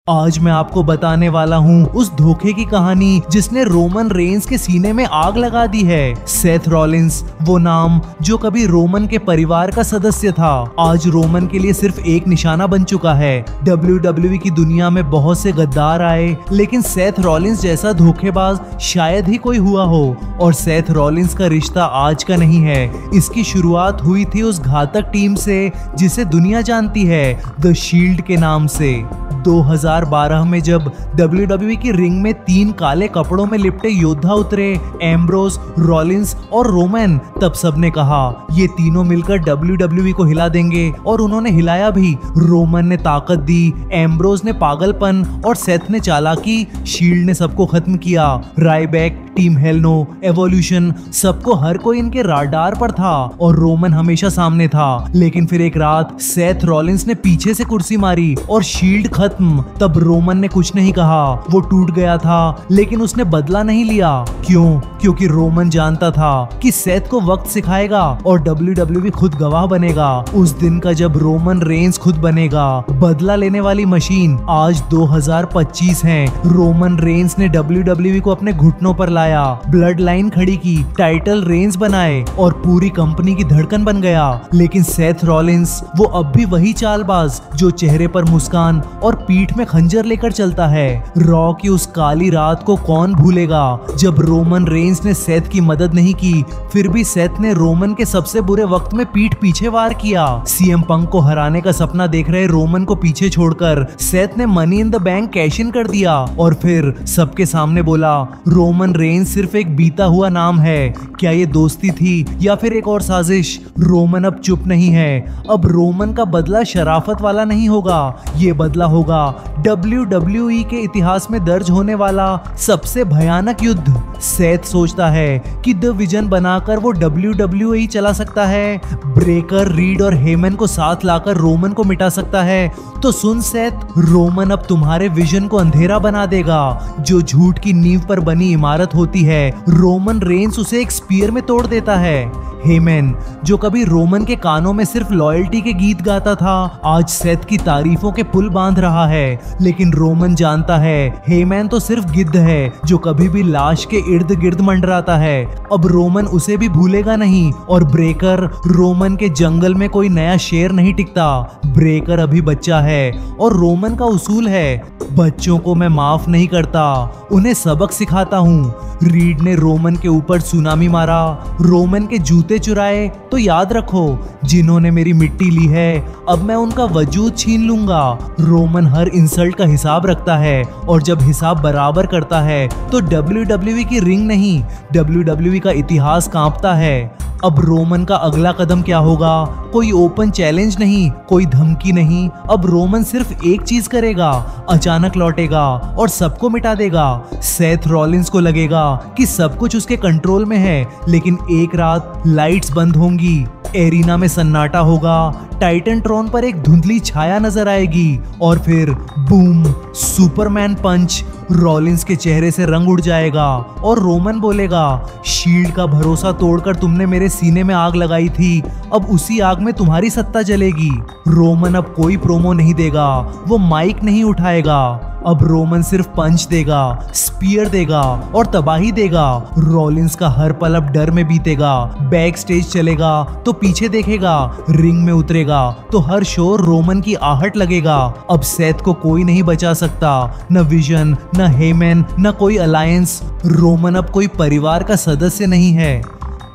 आज मैं आपको बताने वाला हूँ उस धोखे की कहानी जिसने रोमन रेंस के सीने में आग लगा दी है। सेथ रॉलिंस, वो नाम जो कभी रोमन के परिवार का सदस्य था, आज रोमन के लिए सिर्फ एक निशाना बन चुका है। WWE की दुनिया में बहुत से गद्दार आए, लेकिन सेथ रॉलिंस जैसा धोखेबाज शायद ही कोई हुआ हो। और सेथ रॉलिंस का रिश्ता आज का नहीं है, इसकी शुरुआत हुई थी उस घातक टीम से जिसे दुनिया जानती है, द शील्ड के नाम से। 2012 में जब WWE की रिंग में 3 काले कपड़ों में लिपटे योद्धा उतरे, एम्ब्रोस, रॉलिंस और रोमन, तब सबने कहा ये तीनों मिलकर WWE को हिला देंगे, और उन्होंने हिलाया भी। रोमन ने ताकत दी, एम्ब्रोस ने पागलपन और सेथ ने चालाकी, शील्ड ने सबको खत्म किया। Ryback, Team Hell No, Evolution, सबको हर कोई इनके राडार पर था और रोमन हमेशा सामने था। लेकिन फिर एक रात सेथ रॉलिंस ने पीछे से कुर्सी मारी और शील्ड खत्म। तब रोमन ने कुछ नहीं कहा, वो टूट गया था, लेकिन उसने बदला नहीं लिया। क्यों? क्योंकि रोमन जानता था कि सेथ को वक्त सिखाएगा और WWE खुद गवाह बनेगा उस दिन का, जब रोमन रेंस खुद बनेगा बदला लेने वाली मशीन। आज 2025 है। रोमन रेंस ने WWE को अपने घुटनों पर लाया, ब्लड लाइन खड़ी की, टाइटल रेंस बनाए और पूरी कंपनी की धड़कन बन गया। लेकिन सेथ रॉलिंस, वो अब भी वही चालबाज जो चेहरे पर मुस्कान और पीठ में खंजर लेकर चलता है। रॉ की उस काली रात को कौन भूलेगा जब रोमन रेंस ने सेथ की मदद नहीं की, फिर भी सेथ ने रोमन के सबसे बुरे वक्त में पीठ पीछे वार किया। CM पंक को हराने का सपना देख रहे रोमन को पीछे छोड़कर सेथ ने money in the bank cash in कर दिया और फिर सबके सामने बोला, रोमन रेंस सिर्फ एक बीता हुआ नाम है। क्या ये दोस्ती थी या फिर एक और साजिश? रोमन अब चुप नहीं है। अब रोमन का बदला शराफत वाला नहीं होगा, ये बदला होगा WWE के इतिहास में दर्ज होने वाला सबसे भयानक युद्ध। सेथ सोचता है कि द विजन बनाकर वो WWE चला सकता है, ब्रेकर, रीड और हेमन को साथ लाकर रोमन को मिटा सकता है। तो सुन सेथ, रोमन अब तुम्हारे विजन को अंधेरा बना देगा। जो झूठ की नींव पर बनी इमारत होती है, रोमन रेंस उसे एक स्पीयर में तोड़ देता है। हेमन, जो कभी रोमन के कानों में सिर्फ लॉयल्टी के गीत गाता था, आज सेथ की तारीफों के पुल बांध रहा है। लेकिन रोमन जानता है हेमन तो सिर्फ गिद्ध है जो कभी भी लाश के इर्द गिर्द मंडराता है। अब रोमन उसे भी भूलेगा नहीं। और ब्रेकर, रोमन के जंगल में कोई नया शेर नहीं टिकता। ब्रेकर अभी बच्चा है और रोमन का उसूल है, बच्चों को मैं माफ नहीं करता, उन्हें सबक सिखाता हूँ। रीड ने रोमन के ऊपर सुनामी मारा, रोमन के जूते चुराए, तो याद रखो जिन्होंने मेरी मिट्टी ली है अब मैं उनका वजूद छीन लूंगा। रोमन हर इंसल्ट का हिसाब रखता है और जब हिसाब बराबर करता है तो WWE की रिंग नहीं, WWE का इतिहास कांपता है। अब रोमन का अगला कदम क्या होगा? कोई ओपन चैलेंज नहीं, कोई धमकी नहीं। अब रोमन सिर्फ एक चीज करेगा, अचानक लौटेगा और सबको मिटा देगा। सेथ रॉलिंस को लगेगा कि सब कुछ उसके कंट्रोल में है, लेकिन एक रात लाइट्स बंद होंगी, एरिना में सन्नाटा होगा, टाइटन ट्रोन पर एक धुंधली छाया नजर आएगी और फिर बूम, सुपरमैन पंच। रॉलिंस के चेहरे से रंग उड़ जाएगा और रोमन बोलेगा, शील्ड का भरोसा तोड़कर तुमने मेरे सीने में आग लगाई थी, अब उसी आग में तुम्हारी सत्ता जलेगी। रोमन अब कोई प्रोमो नहीं देगा, वो माइक नहीं उठाएगा। अब रोमन सिर्फ पंच देगा, स्पीयर देगा और तबाही देगा। रॉलिंस का हर पल अब डर में बीतेगा। बैक स्टेज चलेगा तो पीछे देखेगा, रिंग में उतरेगा तो हर शोर रोमन की आहट लगेगा। अब सेथ को कोई नहीं बचा सकता, न विजन, न हेमन, न कोई अलायंस। रोमन अब कोई परिवार का सदस्य नहीं है,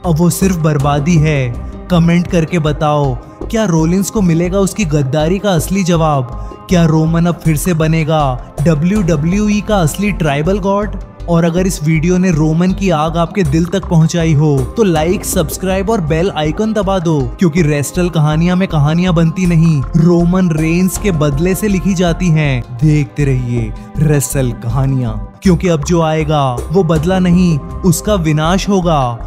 अब वो सिर्फ बर्बादी है। कमेंट करके बताओ, क्या रॉलिंस को मिलेगा उसकी गद्दारी का असली जवाब? क्या रोमन अब फिर से बनेगा WWE का असली ट्राइबल गॉड? और अगर इस वीडियो ने रोमन की आग आपके दिल तक पहुंचाई हो तो लाइक, सब्सक्राइब और बेल आइकन दबा दो, क्योंकि रेस्टल कहानियां में कहानियां बनती नहीं, रोमन रेंस के बदले से लिखी जाती हैं। देखते रहिए रेस्टल कहानियां, क्योंकि अब जो आएगा वो बदला नहीं, उसका विनाश होगा।